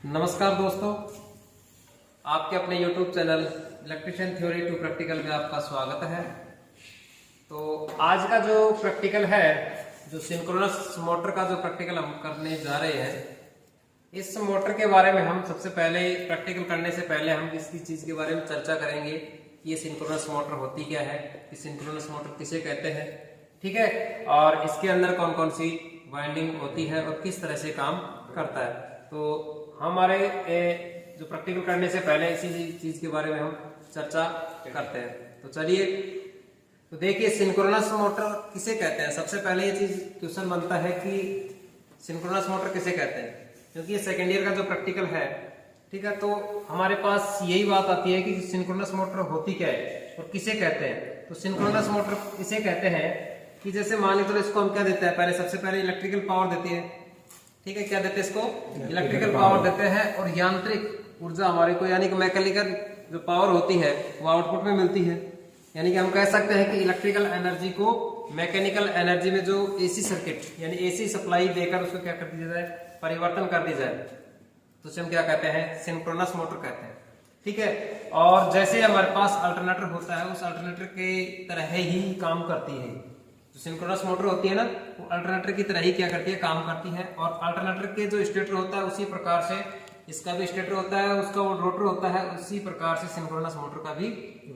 नमस्कार दोस्तों, आपके अपने YouTube channel electrician theory to practical में आपका स्वागत है। तो आज का जो प्रैक्टिकल है, जो सिंक्रोनस मोटर का जो प्रैक्टिकल हम करने जा रहे हैं, इस मोटर के बारे में हम सबसे पहले प्रैक्टिकल करने से पहले हम इसकी चीज के बारे में चर्चा करेंगे कि ये सिंक्रोनस मोटर होती क्या है, कि सिंक्रोनस मोटर किसे कहते हैं, ठीक है, और इसके अंदर कौन कौन सी वाइंडिंग होती है और किस तरह से काम करता है। तो हमारे जो प्रैक्टिकल करने से पहले इसी चीज के बारे में हम चर्चा करते हैं। तो चलिए, तो देखिए सिंक्रोनस मोटर किसे कहते हैं। सबसे पहले ये चीज क्वेश्चन बनता है कि सिंक्रोनस मोटर किसे कहते हैं, क्योंकि ये सेकेंड ईयर का जो प्रैक्टिकल है, ठीक है, तो हमारे पास यही बात आती है कि सिंक्रोनस मोटर होती क्या है और किसे कहते हैं। तो सिंक्रोनस मोटर इसे कहते हैं कि जैसे मान लीजिए इसको हम क्या देते हैं, पहले सबसे पहले इलेक्ट्रिकल पावर देती है, ठीक है, क्या देते हैं इसको, इलेक्ट्रिकल पावर देते हैं, और यांत्रिक ऊर्जा हमारे को यानी कि मैकेनिकल जो पावर होती है वो आउटपुट में मिलती है। यानी कि हम कह सकते हैं कि इलेक्ट्रिकल एनर्जी को मैकेनिकल एनर्जी में जो एसी सर्किट यानी एसी सप्लाई देकर उसको क्या कर दिया जाए, परिवर्तन कर दी जाए, तो उसे हम क्या कहते हैं, सिंक्रोनस मोटर कहते हैं, ठीक है। और जैसे हमारे पास अल्टरनेटर होता है, उस अल्टरनेटर के तरह ही काम करती है। जो सिंक्रोनस मोटर होती है ना, वो अल्टरनेटर की तरह ही क्या करती है, काम करती है। और अल्टरनेटर के जो स्टेटर होता है उसी प्रकार से इसका भी स्टेटर होता है, उसका वो रोटर होता है, उसी प्रकार से सिंक्रोनस मोटर का भी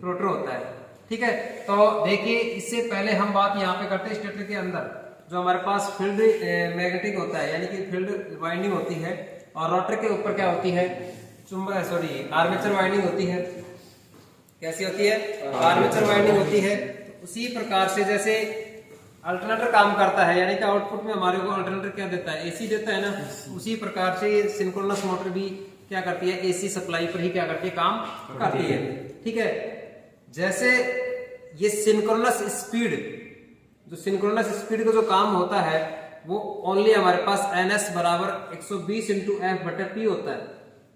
रोटर होता है, ठीक है। तो देखिए, इससे पहले हम बात यहाँ पे करते हैं स्टेटर के अंदर जो हमारे पास फील्ड मैग्नेटिक होता है, यानी कि फील्ड वाइंडिंग होती है, और रोटर के ऊपर क्या होती है, आर्मेचर वाइंडिंग होती है। कैसी होती है, आर्मेचर वाइंडिंग होती है। तो उसी प्रकार से जैसे अल्टरनेटर काम करता है, यानी कि आउटपुट में हमारे को अल्टरनेटर क्या देता है, एसी देता है ना, उसी प्रकार से सिंक्रोनस मोटर भी क्या करती है, एसी सप्लाई पर ही क्या करती है, काम करती है, ठीक है। जैसे ये सिंक्रोनस स्पीड, जो सिंक्रोनस स्पीड का जो काम होता है वो ओनली हमारे पास NS बराबर 120 इंटू F/P होता है।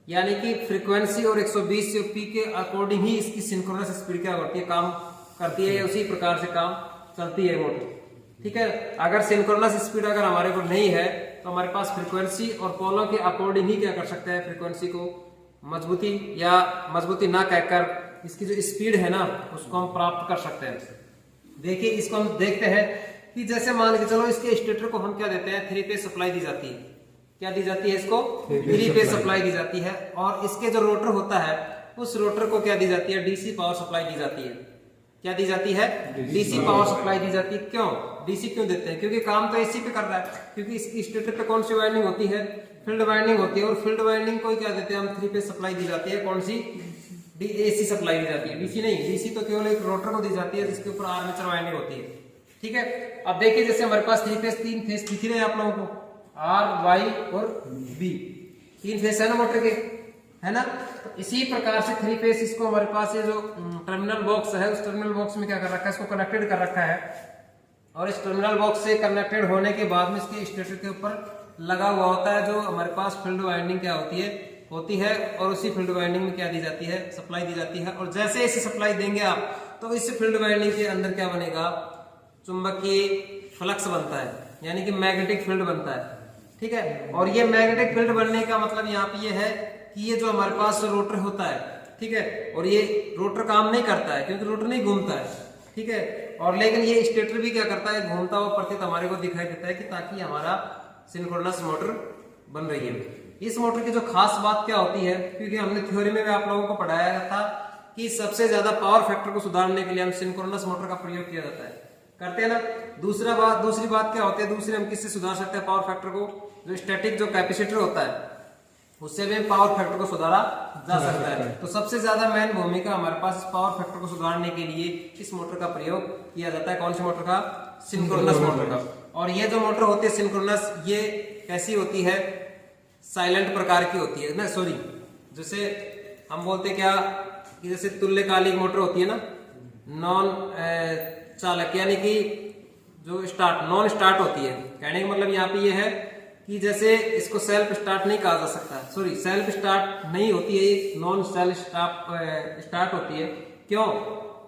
यानी कि फ्रीक्वेंसी और 120 P के अकॉर्डिंग ही इसकी सिंक्रोनस स्पीड क्या होती है, काम करती है, उसी प्रकार से काम चलती है मोटर, ठीक है। अगर सिंक्रोनस स्पीड अगर हमारे को नहीं है तो हमारे पास फ्रीक्वेंसी और पोलों के अकॉर्डिंग ही क्या कर सकते हैं, फ्रीक्वेंसी को मजबूती या मजबूती ना कहकर इसकी जो स्पीड है ना उसको हम प्राप्त कर सकते हैं। देखिए, इसको हम देखते हैं कि जैसे मान के चलो इसके स्टेटर को हम क्या देते हैं, 3 फेज सप्लाई दी जाती है। क्या दी जाती है, इसको 3 फेज सप्लाई दी जाती है। और इसके जो रोटर होता है उस रोटर को क्या दी जाती है, डीसी पावर सप्लाई दी जाती है। क्या दी जाती है, डीसी पावर सप्लाई दी जाती है। क्यों डीसी क्यों देते हैं, क्योंकि काम तो एसी पे कर रहा है। क्योंकि इसकी स्टेटर पे कौन सी वाइंडिंग होती है, फील्ड वाइंडिंग होती है, और फील्ड वाइंडिंग को क्या देते हैं हम, 3 फेज सप्लाई दी जाती है। कौन सी, एसी सप्लाई दी जाती है, डीसी नहीं। डीसी तो केवल एक रोटर को दी जाती है जिसके ऊपर आर्मेचर वाइंडिंग होती है, ठीक है। अब देखिए, जैसे हमारे पास 3 फेज दिख रहे हैं आप लोगों को, R, Y और B, 3 फेज है ना मोटर के, है ना। तो इसी प्रकार से 3 फेज इसको हमारे पास ये जो टर्मिनल बॉक्स है, उस टर्मिनल बॉक्स में क्या कर रखा है, इसको कनेक्टेड कर रखा है। और इस टर्मिनल बॉक्स से कनेक्टेड होने के बाद में इसके स्टेटर के ऊपर लगा हुआ होता है जो हमारे पास फील्ड वाइंडिंग क्या होती है, और उसी फील्ड वाइंडिंग में क्या दी जाती है, सप्लाई दी जाती है। और जैसे इसे सप्लाई देंगे आप, तो इस फील्ड वाइंडिंग के अंदर क्या बनेगा, चुंबकीय फ्लक्स बनता है, यानी कि मैग्नेटिक फील्ड बनता है, ठीक है। और ये मैग्नेटिक फील्ड बनने का मतलब यहाँ पे ये है कि ये जो हमारे पास रोटर होता है, ठीक है, और ये रोटर काम नहीं करता है क्योंकि रोटर नहीं घूमता है, ठीक है। और लेकिन ये स्टेटर भी क्या करता है, घूमता हुआ प्रतीत हमारे को दिखाई देता है, कि ताकि हमारा सिंक्रोनस मोटर बन रही है। इस मोटर की जो खास बात क्या होती है, क्योंकि हमने थ्योरी में भी आप लोगों को पढ़ाया था कि सबसे ज्यादा पावर फैक्टर को सुधारने के लिए हम सिंक्रोनस मोटर का प्रयोग किया जाता है, करते हैं ना। दूसरी बात क्या होती है, दूसरी हम किससे सुधार सकते हैं पावर फैक्टर को, जो स्टैटिक जो कैपेसिटर होता है उससे भी पावर फैक्टर को सुधारा जा सकता है। तो सबसे ज्यादा मेन भूमिका हमारे पास इस पावर फैक्टर को सुधारने के लिए इस मोटर का प्रयोग किया जाता है। कौन सी मोटर का, सिंक्रोनस मोटर का। और ये जो मोटर होती है सिंक्रोनस, ये कैसी होती है, साइलेंट प्रकार की होती है ना, जैसे हम बोलते क्या कि जैसे तुल्यकालिक मोटर होती है ना, नॉन चालक, यानी कि जो नॉन स्टार्ट होती है। कहने का मतलब यहाँ पे ये है कि जैसे इसको सेल्फ स्टार्ट नहीं कहा जा सकता, सेल्फ स्टार्ट नहीं होती है, नॉन सेल्फ स्टार्ट होती है। क्यों,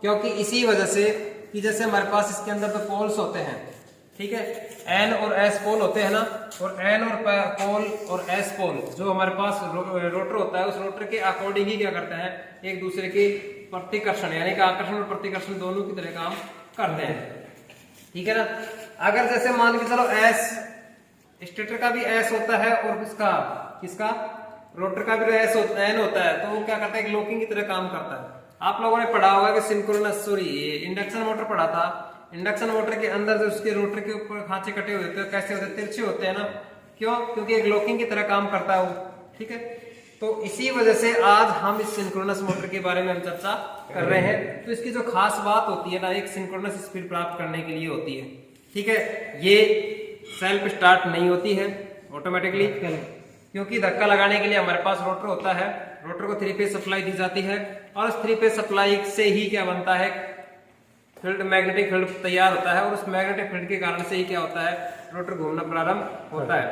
क्योंकि इसी वजह से कि जैसे हमारे पास इसके अंदर तो पोल्स होते हैं, ठीक है। एन और एस पोल होते हैं ना, और एन और पोल और एस पोल जो हमारे पास रोटर होता है, उस रोटर के अकॉर्डिंग ही क्या करते हैं, एक दूसरे के प्रतिकर्षण यानी कि आकर्षण और प्रतिकर्षण दोनों की तरह काम करते हैं, ठीक है ना। अगर जैसे मान के चलो एस, स्टेटर का भी एस होता है और किसका रोटर का भी एस एन होता है, तो वो क्या करता है, एक लॉकिंग की तरह काम करता है। आप लोगों ने पढ़ा होगा कि सिंक्रोनस इंडक्शन मोटर पढ़ा था। इंडक्शन मोटर के अंदर जो उसके रोटर के ऊपर खांचे कटे हुए होते हैं, कैसे होते हैं, तिरछे होते हैं ना, क्यों, क्योंकि एक लॉकिंग की तरह काम करता है वो, ठीक है। तो इसी वजह से आज हम इस सिंक्रोनस मोटर के बारे में हम चर्चा कर रहे हैं। तो इसकी जो खास बात होती है ना, एक सिंक्रोनस स्पीड प्राप्त करने के लिए होती है, ठीक है। ये सेल्फ स्टार्ट नहीं होती है ऑटोमेटिकली, क्योंकि धक्का लगाने के लिए हमारे पास रोटर होता है। रोटर को 3 फेज सप्लाई दी जाती है और उस 3 फेज सप्लाई से ही क्या बनता है, फील्ड, मैग्नेटिक फील्ड तैयार होता है, और उस मैग्नेटिक फील्ड के कारण से ही क्या होता है, रोटर घूमना प्रारंभ होता है,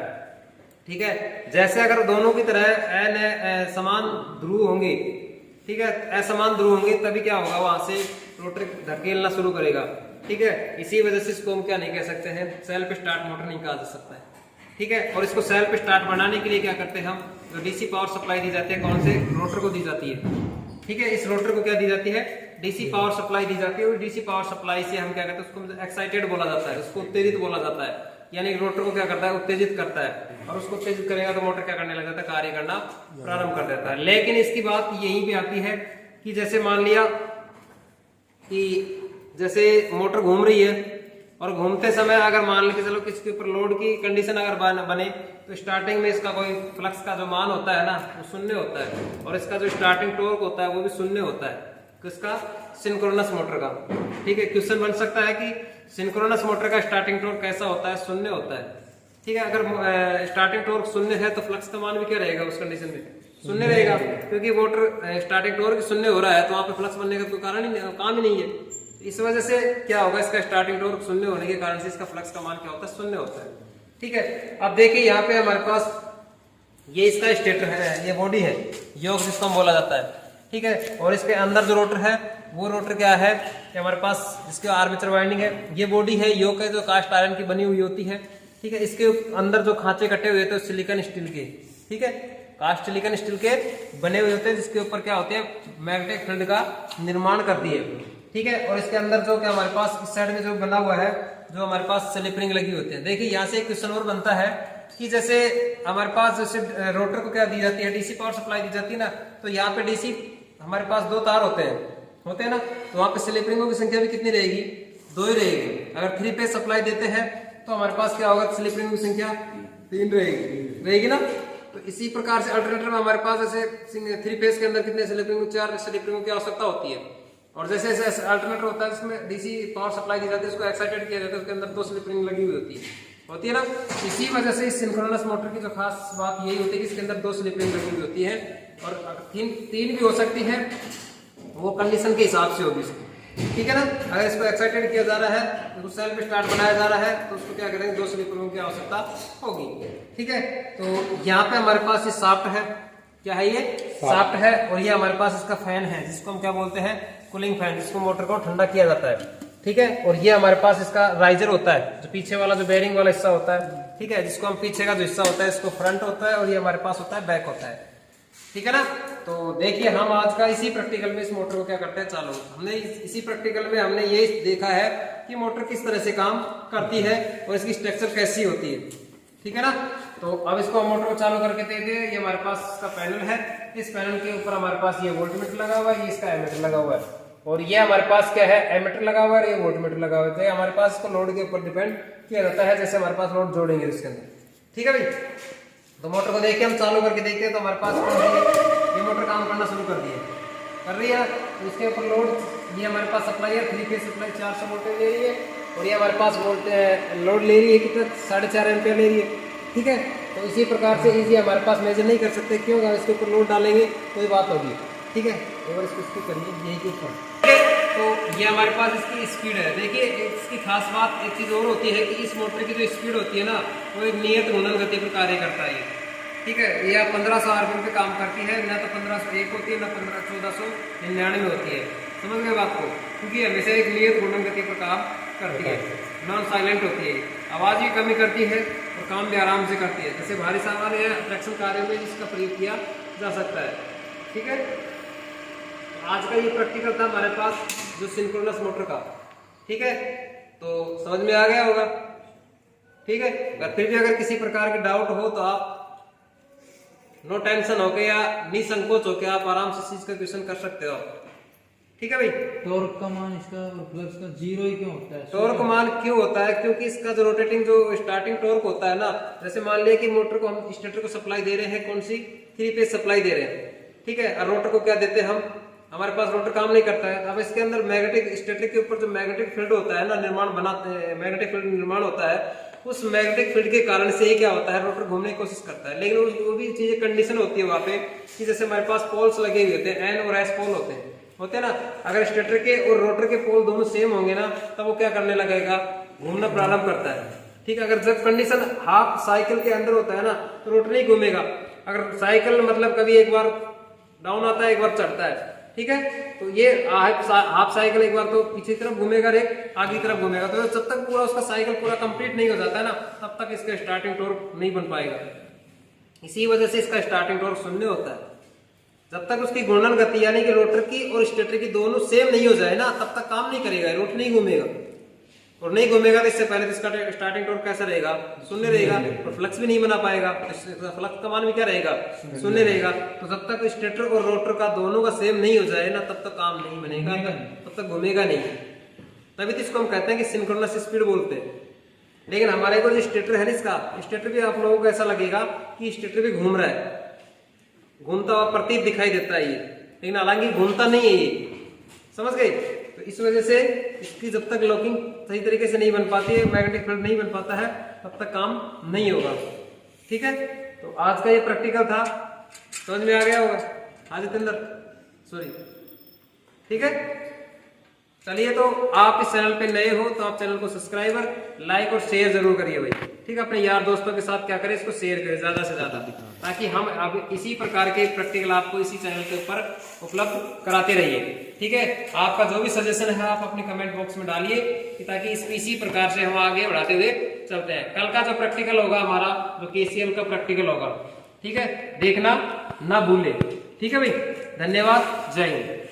ठीक है। जैसे अगर दोनों की तरह समान ध्रुव होंगे, ठीक है, असमान ध्रुव होंगे, तभी क्या होगा, वहां से रोटर धकेलना शुरू करेगा, ठीक है। इसी वजह से इसको हम क्या नहीं कह सकते हैं, सेल्फ स्टार्ट मोटर नहीं कहा जा सकता है, ठीक है। और इसको सेल्फ स्टार्ट बनाने के लिए क्या करते हैं हम, जो डीसी पावर सप्लाई दी जाती है, कौन से रोटर को दी जाती है, ठीक है। इस रोटर को क्या दी जाती है, डीसी पावर सप्लाई दी जाती है, और डीसी पावर सप्लाई से हम क्या करते हैं, उसको एक्साइटेड बोला जाता है, उसको उत्तेजित बोला जाता है, यानी रोटर को क्या करता है, उत्तेजित करता है, और उसको उत्तेजित करेगा तो मोटर क्या करने लग जाता है, कार्य करना प्रारंभ कर देता है। लेकिन इसकी बात यहीं पे आती है कि जैसे मान लिया कि जैसे मोटर घूम रही है, और घूमते समय अगर मान लीजिए चलो किसके ऊपर लोड की कंडीशन अगर बने, तो स्टार्टिंग में इसका कोई फ्लक्स का जो मान होता है ना, वो शून्य होता है, और इसका जो स्टार्टिंग टॉर्क होता है वो भी शून्य होता है, किसका, सिंक्रोनस मोटर का, ठीक है। क्वेश्चन बन सकता है कि सिंक्रोनस मोटर का स्टार्टिंग टॉर्क कैसा होता है, शून्य होता है, ठीक है। अगर स्टार्टिंग टॉर्क शून्य है तो फ्लक्स का मान भी क्या रहेगा, उस कंडीशन में शून्य रहेगा, क्योंकि मोटर स्टार्टिंग टॉर्क शून्य हो रहा है, तो वहां पे फ्लक्स बनने का कोई कारण ही काम ही नहीं है। इस वजह से क्या होगा, इसका स्टार्टिंग टॉर्क शून्य होने के कारण से इसका फ्लक्स का मान क्या होता है, शून्य होता है, ठीक है। अब देखिए यहाँ पे हमारे पास ये इसका स्टेटर है, ये बॉडी है, योग जिसको हम बोला जाता है, ठीक है। और इसके अंदर जो रोटर है, वो रोटर क्या है कि हमारे पास जिसके आर्मेचर वाइंडिंग है, ये बॉडी है, योग है जो कास्ट आयरन की बनी हुई होती है, ठीक है। इसके अंदर जो खांचे कटे हुए थे सिलिकॉन स्टील के, ठीक है, कास्ट सिलिकॉन स्टील के बने हुए होते हैं, जिसके ऊपर क्या होते हैं, मैग्नेटिक फील्ड का निर्माण करती है, ठीक है। और इसके अंदर जो क्या हमारे पास इस साइड में जो बना हुआ है, जो हमारे पास स्लिप रिंग लगी होती है। देखिए यहाँ से एक क्वेश्चन और बनता है कि जैसे हमारे पास जैसे रोटर को क्या दी जाती है, डीसी पावर सप्लाई दी जाती है ना, तो यहाँ पे डीसी हमारे पास 2 तार होते हैं ना, तो वहाँ पे स्लिप रिंगों की संख्या भी कितनी रहेगी, 2 ही रहेगी। अगर 3 फेज सप्लाई देते हैं तो हमारे पास क्या होगा, स्लिप रिंगों की संख्या 3 रहेगी ना। तो इसी प्रकार से अल्टरनेटर में हमारे पास जैसे 3 फेज के अंदर कितने स्लिप रिंग, 4 स्लिप रिंगों की आवश्यकता होती है। और जैसे जैसे अल्टरनेटर होता है जिसमें डीसी पावर सप्लाई दी जाती है, उसको एक्साइटेड किया जाता है, उसके अंदर 2 स्लिप रिंग लगी हुई होती है ना। इसी वजह से इस सिंक्रोनस मोटर की जो खास बात यही होती है कि इसके अंदर 2 स्लिप रिंग लगी हुई होती है, और 3 भी हो सकती है, वो कंडीशन के हिसाब से होगी, ठीक है ना। अगर इसको एक्साइटेड किया जा रहा है, तो सेल्फ स्टार्ट बनाया जा रहा है, तो उसको क्या करेंगे, 2 स्लिप रिंग की आवश्यकता होगी, ठीक है। तो यहाँ पे हमारे पास ये शाफ्ट है, क्या है, ये शाफ्ट है, और ये हमारे पास इसका फैन है, जिसको हम क्या बोलते हैं, कूलिंग फैन, जिसको मोटर को ठंडा किया जाता है, ठीक है। और ये हमारे पास इसका राइजर होता है, जो पीछे वाला जो बेरिंग वाला हिस्सा होता है, ठीक है, जिसको हम पीछे का जो हिस्सा होता है इसको फ्रंट होता है, और ये हमारे पास होता है बैक होता है, ठीक है ना। तो देखिए हम आज का इसी प्रैक्टिकल में इस मोटर को क्या करते हैं, चालू, हमने इसी प्रैक्टिकल में हमने ये देखा है कि मोटर किस तरह से काम करती है और इसकी स्ट्रक्चर कैसी होती है, ठीक है ना। तो अब इसको हम मोटर को चालू करके देखते हैं। ये हमारे पास इसका पैनल है, इस पैनल के ऊपर हमारे पास ये वोल्टमीटर लगा हुआ है, ये इसका एमीटर लगा हुआ है, और ये हमारे पास क्या है, एमीटर लगा हुआ है, ये वोल्टमीटर लगा हुआ है। हमारे पास इसको लोड के ऊपर डिपेंड किया जाता है, जैसे हमारे पास लोड जोड़ेंगे इसके अंदर, ठीक है भाई। तो मोटर को देखिए, हम चालू करके देखते हैं, तो हमारे पास ये मोटर काम करना शुरू कर रही है, तो इसके ऊपर लोड, ये हमारे पास सप्लाई है, 3 फेज सप्लाई 400 वोल्टेज ले रही है, और ये हमारे पास लोड ले रही है कितना, 4.5 एम्पीयर ले रही है, ठीक है। तो इसी प्रकार से इजी हमारे पास मेजर नहीं कर सकते, क्यों, अगर इसके ऊपर लोड डालेंगे कोई बात होगी, ठीक है। और इसको करिए यही के ऊपर, तो ये हमारे पास इसकी स्पीड है। देखिए इसकी खास बात एक चीज और होती है कि इस मोटर की जो स्पीड होती है ना, वो एक नियत घूर्णन गति पर कार्य करता है, ठीक है। यह 1500 आरपीएम पे काम करती है, ना तो 1501 होती है, ना 1499 होती है, समझ गए बात को, क्योंकि हमेशा एक नियत घूर्णन गति पर काम करती है। नॉन साइलेंट होती है, आवाज भी कमी करती है और काम भी आराम से करती है। जैसे भारी सामान या अट्रैक्शन कार्य में इसका प्रयोग किया जा सकता है। ठीक है, आज का ये प्रैक्टिकल था हमारे पास जो सिंक्रोनस मोटर का। ठीक है, तो समझ में आ गया होगा। ठीक है, अगर फिर भी अगर किसी प्रकार के डाउट हो तो आप नो टेंशन होके या निसंकोच होके आप आराम से इस चीज का क्वेश्चन कर सकते हो। ठीक है भाई। टॉर्क का मान इसका और फ्लक्स का जीरो ही क्यों होता है? टॉर्क मान क्यों होता है? क्योंकि इसका जो रोटेटिंग जो स्टार्टिंग टॉर्क होता है ना, जैसे मान लिया कि मोटर को हम स्टेटर को सप्लाई दे रहे हैं, कौन सी 3 फेज सप्लाई दे रहे हैं। ठीक है, और रोटर को क्या देते हैं हम, हमारे पास रोटर काम नहीं करता है। अब इसके अंदर मैग्नेटिक स्टेटर के ऊपर जो मैग्नेटिक फील्ड होता है ना, मैग्नेटिक फील्ड निर्माण होता है, उस मैग्नेटिक फील्ड के कारण से ही क्या होता है, रोटर घूमने की कोशिश करता है। लेकिन वो भी चीजें कंडीशन होती है वहां पे कि जैसे हमारे पास पोल्स लगे हुए होते हैं, एन और एस पोल होते हैं ना। अगर स्टेटर के और रोटर के पोल दोनों सेम होंगे ना, तब वो क्या करने लगेगा, घूमना प्रारंभ करता है। ठीक है, अगर जब कंडीशन हाफ साइकिल के अंदर होता है ना, तो रोटर नहीं घूमेगा। अगर साइकिल मतलब कभी एक बार डाउन आता है, एक बार चढ़ता है। ठीक है, तो ये हाफ साइकिल एक बार तो पीछे की तरफ घूमेगा, एक आगे की तरफ घूमेगा। तो जब तक पूरा उसका साइकिल पूरा कंप्लीट नहीं हो जाता है ना, तब तक इसका स्टार्टिंग टॉर्क नहीं बन पाएगा। इसी वजह से इसका स्टार्टिंग टॉर्क शून्य होता है। जब तक उसकी घूर्णन गति यानी कि रोटर की और स्टेटर की दोनों सेम नहीं हो जाए ना, तब तक काम नहीं करेगा, रोटर नहीं घूमेगा। और नहीं घूमेगा तो इससे पहले तो इसका स्टार्टिंग टॉर्क कैसा रहेगा, शून्य रहेगा। और फ्लक्स भी नहीं बना पाएगा, फ्लक्स का मान भी क्या रहेगा, शून्य रहेगा। तो जब तक स्टेटर और रोटर का दोनों का सेम नहीं हो जाए ना, तब तक काम नहीं बनेगा, तब तक घूमेगा नहीं। तभी तो इसको हम कहते हैं कि सिंक्रोनस स्पीड बोलते हैं। लेकिन हमारे को जो स्टेटर है ना, इसका स्टेटर भी आप लोगों को ऐसा लगेगा कि स्टेटर भी घूम रहा है, घूमता हुआ प्रतीत दिखाई देता है ये, लेकिन हालांकि घूमता नहीं है ये। समझ गए? तो इस वजह से इसकी जब तक लॉकिंग सही तरीके से नहीं बन पाती है, मैग्नेटिक फील्ड नहीं बन पाता है, तब तक काम नहीं होगा। ठीक है, तो आज का ये प्रैक्टिकल था, समझ में आ गया होगा आदित्येंद्र, सॉरी। ठीक है, चलिए, तो आप इस चैनल पे नए हो तो आप चैनल को सब्सक्राइबर, लाइक और शेयर जरूर करिए भाई। ठीक है, अपने यार दोस्तों के साथ क्या करें, इसको शेयर करें ज्यादा से ज्यादा, ताकि हम अब इसी प्रकार के प्रैक्टिकल आपको इसी चैनल के ऊपर उपलब्ध कराते रहिए। ठीक है, आपका जो भी सजेशन है आप अपने कमेंट बॉक्स में डालिए, ताकि इसी प्रकार से हम आगे बढ़ाते हुए चलते हैं। कल का जो प्रैक्टिकल होगा हमारा, जो KCL का प्रैक्टिकल होगा, ठीक है, देखना ना भूले। ठीक है भाई, धन्यवाद, जय हिंद।